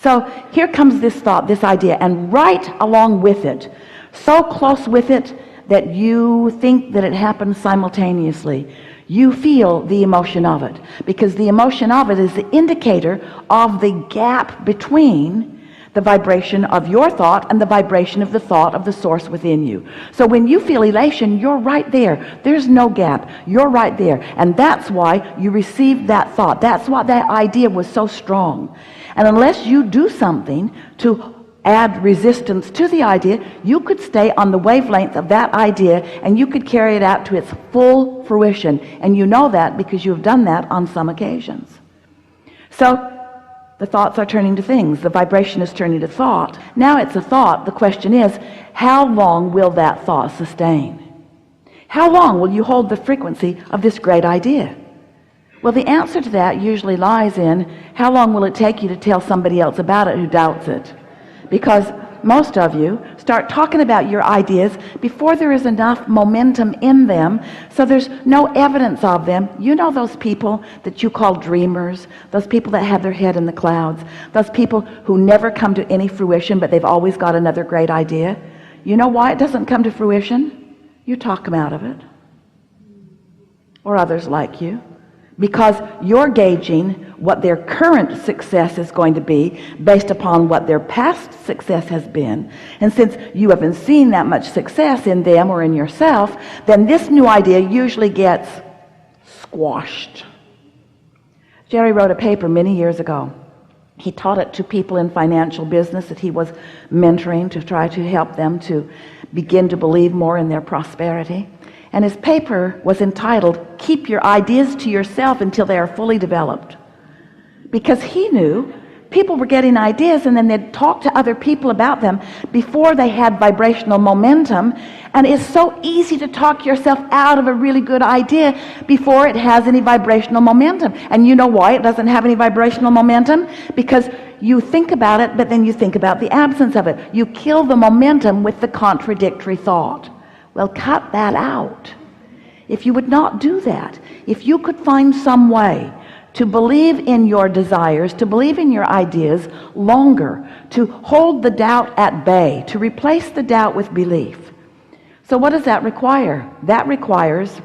So here comes this thought, this idea, and right along with it, so close with it that you think that it happens simultaneously, you feel the emotion of it, because the emotion of it is the indicator of the gap between the vibration of your thought and the vibration of the thought of the source within you. So when you feel elation, you're right there. There's no gap. You're right there. And that's why you received that thought. That's why that idea was so strong. And unless you do something to add resistance to the idea, you could stay on the wavelength of that idea and you could carry it out to its full fruition. And you know that because you've done that on some occasions. So the thoughts are turning to things. The vibration is turning to thought. Now it's a thought. The question is, how long will that thought sustain? How long will you hold the frequency of this great idea? Well, the answer to that usually lies in how long will it take you to tell somebody else about it who doubts it? Because most of you start talking about your ideas before there is enough momentum in them, so there's no evidence of them. You know those people that you call dreamers, those people that have their head in the clouds, those people who never come to any fruition, but they've always got another great idea. You know why it doesn't come to fruition? You talk them out of it, or others like you, because you're gauging what their current success is going to be based upon what their past success has been. And since you haven't seen that much success in them or in yourself, then this new idea usually gets squashed. Jerry wrote a paper many years ago. He taught it to people in financial business that he was mentoring to try to help them to begin to believe more in their prosperity. And his paper was entitled, "Keep Your Ideas to Yourself Until They Are Fully Developed." Because he knew people were getting ideas and then they'd talk to other people about them before they had vibrational momentum. And it's so easy to talk yourself out of a really good idea before it has any vibrational momentum. And you know why it doesn't have any vibrational momentum? Because you think about it, but then you think about the absence of it. You kill the momentum with the contradictory thought. Well, cut that out. If you would not do that, if you could find some way to believe in your desires, to believe in your ideas longer, to hold the doubt at bay, to replace the doubt with belief. So what does that require? That requires,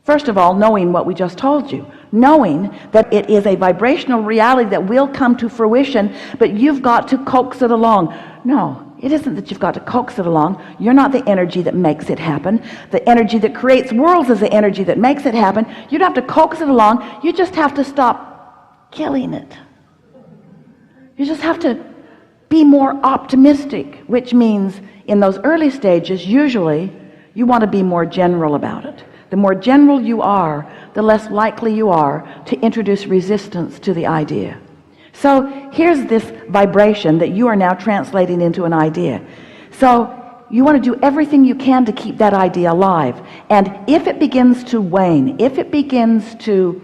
first of all, knowing what we just told you, knowing that it is a vibrational reality that will come to fruition, but you've got to coax it along. No. It isn't that you've got to coax it along. You're not the energy that makes it happen. The energy that creates worlds is the energy that makes it happen. You don't have to coax it along. You just have to stop killing it. You just have to be more optimistic, which means in those early stages, usually, you want to be more general about it. The more general you are, the less likely you are to introduce resistance to the idea. So here's this vibration that you are now translating into an idea. So you want to do everything you can to keep that idea alive. And if it begins to wane, if it begins to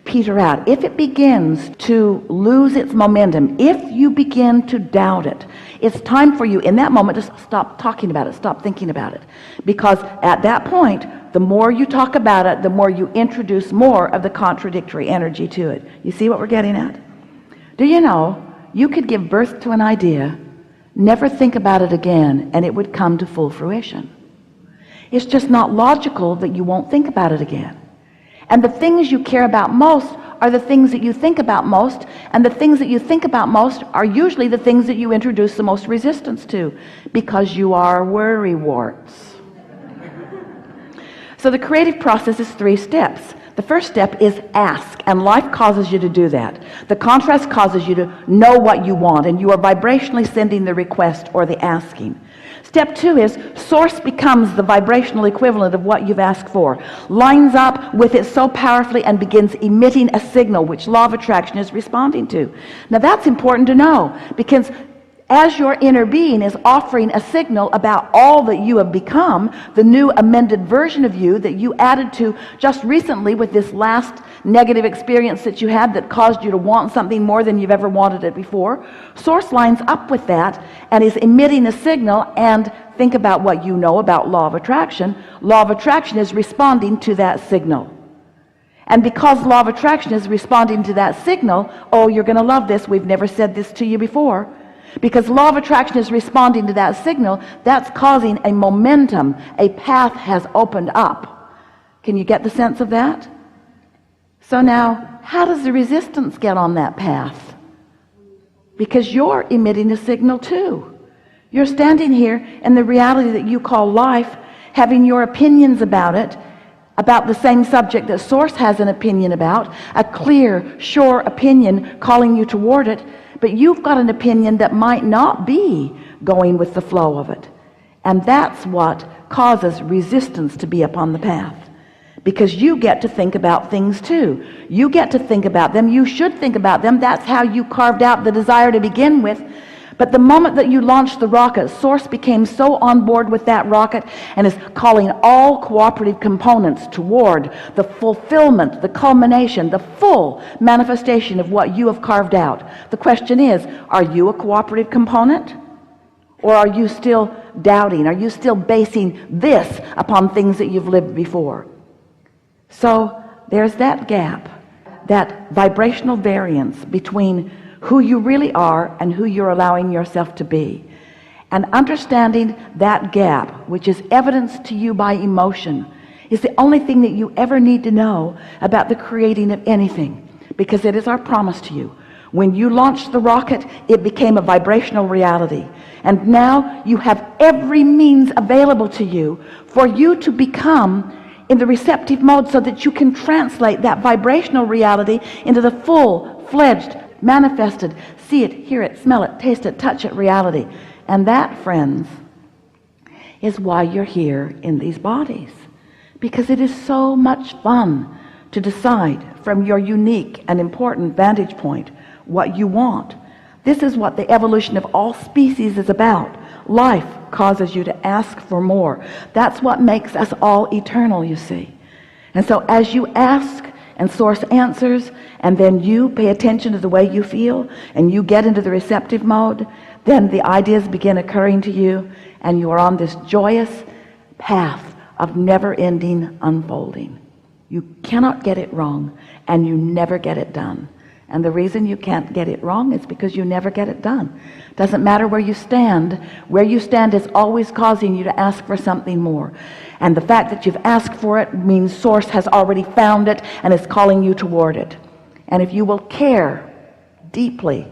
peter out, if it begins to lose its momentum, if you begin to doubt it, it's time for you in that moment to stop talking about it, stop thinking about it. Because at that point, the more you talk about it, the more you introduce more of the contradictory energy to it. You see what we're getting at? Do you know, you could give birth to an idea, never think about it again, and it would come to full fruition. It's just not logical that you won't think about it again. And the things you care about most are the things that you think about most, and the things that you think about most are usually the things that you introduce the most resistance to, because you are worrywarts. So the creative process is 3 steps. The first step is ask, and life causes you to do that. The contrast causes you to know what you want, and you are vibrationally sending the request or the asking. Step 2 is source becomes the vibrational equivalent of what you've asked for, lines up with it so powerfully and begins emitting a signal which law of attraction is responding to. Now that's important to know, because as your inner being is offering a signal about all that you have become, the new amended version of you that you added to just recently with this last negative experience that you had that caused you to want something more than you've ever wanted it before, source lines up with that and is emitting a signal. And think about what you know about law of attraction. Law of attraction is responding to that signal. And because law of attraction is responding to that signal, oh, you're going to love this. We've never said this to you before. Because law of attraction is responding to that signal, that's causing a momentum. A path has opened up. Can you get the sense of that? So now, how does the resistance get on that path? Because you're emitting a signal too. You're standing here in the reality that you call life, having your opinions about it, about the same subject that Source has an opinion about, a clear, sure opinion calling you toward it, but you've got an opinion that might not be going with the flow of it. And that's what causes resistance to be upon the path. Because you get to think about things too. You get to think about them. You should think about them. That's how you carved out the desire to begin with. But the moment that you launched the rocket, Source became so on board with that rocket and is calling all cooperative components toward the fulfillment, the culmination, the full manifestation of what you have carved out. The question is, are you a cooperative component? Or are you still doubting? Are you still basing this upon things that you've lived before? So there's that gap, that vibrational variance between who you really are and who you're allowing yourself to be. And understanding that gap, which is evidenced to you by emotion, is the only thing that you ever need to know about the creating of anything, because it is our promise to you. When you launched the rocket, it became a vibrational reality. And now you have every means available to you for you to become in the receptive mode so that you can translate that vibrational reality into the full-fledged, manifested, see it, hear it, smell it, taste it, touch it reality. And that, friends, is why you're here in these bodies. Because it is so much fun to decide from your unique and important vantage point what you want. This is what the evolution of all species is about. Life causes you to ask for more. That's what makes us all eternal, you see. And so as you ask and Source answers, and then you pay attention to the way you feel, and you get into the receptive mode, then the ideas begin occurring to you, and you are on this joyous path of never-ending unfolding. You cannot get it wrong, and you never get it done. And the reason you can't get it wrong is because you never get it done. Doesn't matter where you stand. Where you stand is always causing you to ask for something more. And the fact that you've asked for it means Source has already found it and is calling you toward it. And if you will care deeply,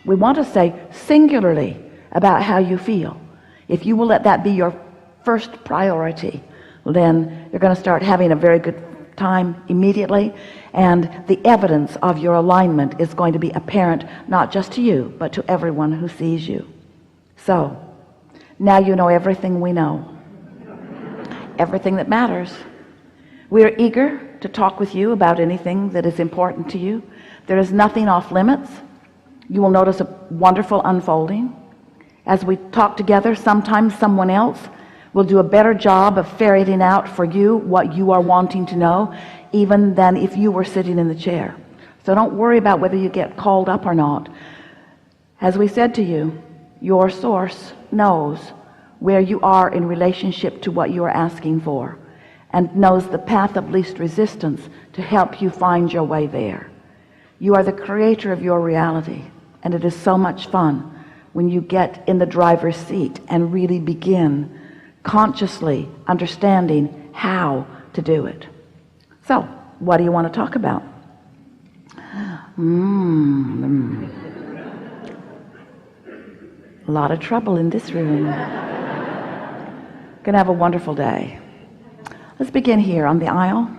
we want to say singularly, about how you feel, if you will let that be your first priority, then you're going to start having a very good time immediately, and the evidence of your alignment is going to be apparent, not just to you, but to everyone who sees you. So now you know everything we know, everything that matters. We are eager to talk with you about anything that is important to you. There is nothing off limits. You will notice a wonderful unfolding. As we talk together, sometimes someone else will do a better job of ferreting out for you what you are wanting to know, even than if you were sitting in the chair. So don't worry about whether you get called up or not. As we said to you, your Source knows where you are in relationship to what you are asking for, and knows the path of least resistance to help you find your way there. You are the creator of your reality, and it is so much fun when you get in the driver's seat and really begin consciously understanding how to do it. So, what do you want to talk about? A lot of trouble in this room. Gonna have a wonderful day. Let's begin here on the aisle.